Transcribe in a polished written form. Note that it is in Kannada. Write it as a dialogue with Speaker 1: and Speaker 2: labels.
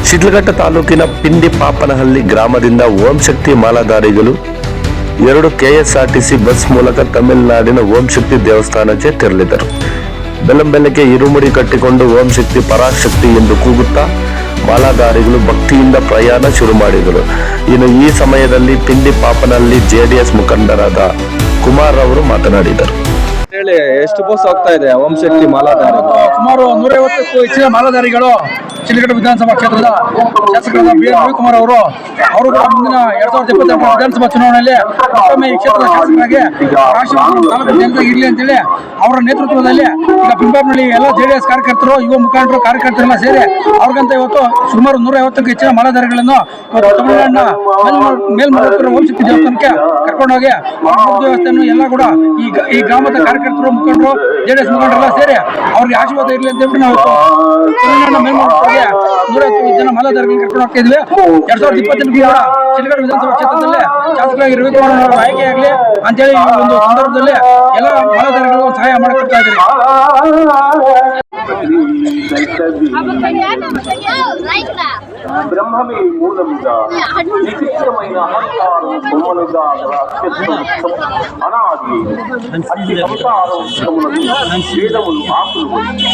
Speaker 1: ಶಿಡ್ಲಘಟ್ಟ ತಾಲೂಕಿನ ಪಿಂಡಿ ಪಾಪನಹಳ್ಳಿ ಗ್ರಾಮದಿಂದ ಓಂ ಶಕ್ತಿ ಮಾಲಾಧಾರಿಗಳು 2 ಕೆಎಸ್ಆರ್ಟಿಸಿ ಬಸ್ ಮೂಲಕ ತಮಿಳುನಾಡಿನ ಓಂ ಶಕ್ತಿ ದೇವಸ್ಥಾನಕ್ಕೆ ತೆರಳಿದರು. ಬೆಳ್ಳಂಬೆಳಗ್ಗೆ ಇರುಮುಡಿ ಕಟ್ಟಿಕೊಂಡು ಓಂ ಶಕ್ತಿ ಪರಾಶಕ್ತಿ ಎಂದು ಕೂಗುತ್ತಾ ಮಾಲಾಧಾರಿಗಳು ಭಕ್ತಿಯಿಂದ ಪ್ರಯಾಣ ಶುರು ಮಾಡಿದರು. ಇನ್ನು ಈ ಸಮಯದಲ್ಲಿ ಪಿಂಡಿ ಪಾಪನಹಳ್ಳಿ ಜೆಡಿಎಸ್ ಮುಖಂಡರಾದ ಕುಮಾರ್ ಅವರು ಮಾತನಾಡಿದರು.
Speaker 2: ಹೇಳಿ, ಎಷ್ಟು ಬಸ್ ಹೋಗ್ತಾ ಇದೆ ಓಂ ಶಕ್ತಿ ಮಾಲಾಧಾರಿಗಳು?
Speaker 3: ಸುಮಾರು 150ಕ್ಕೂ ಹೆಚ್ಚಿನ ಮಾಲಾಧಾರಿಗಳು ಶಿಡ್ಲಘಟ್ಟ ವಿಧಾನಸಭಾ ಕ್ಷೇತ್ರದ ಶಾಸಕರಾದ ಬಿ ಎನ್ ರವಿಕುಮಾರ್ ಅವರು ಕೂಡ ಮುಂದಿನ 2028 ವಿಧಾನಸಭಾ ಚುನಾವಣೆಯಲ್ಲಿ ಮತ್ತೊಮ್ಮೆ ಈ ಕ್ಷೇತ್ರದ ಶಾಸಕರಾಗಿ ತಾಲೂಕು ಜನತೆಗೆ ಇರಲಿ ಅಂತೇಳಿ ಅವರ ನೇತೃತ್ವದಲ್ಲಿ ಈಗ ಪಿಂಪಾಪನಹಳ್ಳಿ ಎಲ್ಲ ಜೆಡಿಎಸ್ ಕಾರ್ಯಕರ್ತರು, ಯುವ ಮುಖಂಡರು, ಕಾರ್ಯಕರ್ತರೆಲ್ಲ ಸೇರಿ ಅವ್ರಿಗಂತ ಇವತ್ತು ಸುಮಾರು 150ಕ್ಕೂ ಹೆಚ್ಚಿನ ಮಾಲಾಧಾರಿಗಳನ್ನು ತಮಿಳುನಾಡಿನ ಮೇಲ್ಮರುತ್ತೂರು ಓಂ ಶಕ್ತಿ ದೇವಸ್ಥಾನಕ್ಕೆ ಕರ್ಕೊಂಡೋಗಿ ವ್ಯವಸ್ಥೆಯನ್ನು ಎಲ್ಲ ಕೂಡ ಈ ಗ್ರಾಮದ ಕಾರ್ಯಕರ್ತರು, ಮುಖಂಡರು, ಜೆಡಿಎಸ್ ಮುಖಂಡರೆಲ್ಲ ಸೇರಿ ಅವ್ರಿಗೆ ಆಶೀರ್ವಾದ ಇರಲಿ ಅಂತ ಹೇಳ್ಬಿಟ್ಟು ನಾವು ತಮಿಳುನಾಡಿನ ಮೇಲ್ಮರುತ್ತೂರಿಗೆ 150 ಜನ ಮಾಲಾಧಾರಿಗಳನ್ನು ಕರ್ಕೊಂಡು ಹೋಗ್ತಾ ಇದ್ವಿ. 2028 ಕೂಡ ಶಿಡ್ಲಘಟ್ಟ ವಿಧಾನಸಭಾ ಕ್ಷೇತ್ರದಲ್ಲಿ ಶಾಸಕರಾಗಿ ರವಿಕುಮಾರ್ ಅವರು ಆಯ್ಕೆಯಾಗಲಿ ಅಂತೇಳಿ ಈ ಒಂದು ಸಂದರ್ಭದಲ್ಲಿ ಎಲ್ಲ ಮಾಲಾಧಾರಿಗಳು ಸಹಾಯ ಮಾಡಿಕೊಡ್ತಾ ಇದ್ದಾರೆ.
Speaker 4: బ్రహ్మమే మూలముగా విచిత్రమైన అహంకారం బొమ్మలుగా అనాది అతి సంసారములకు వేదములు ఆకులు వాడి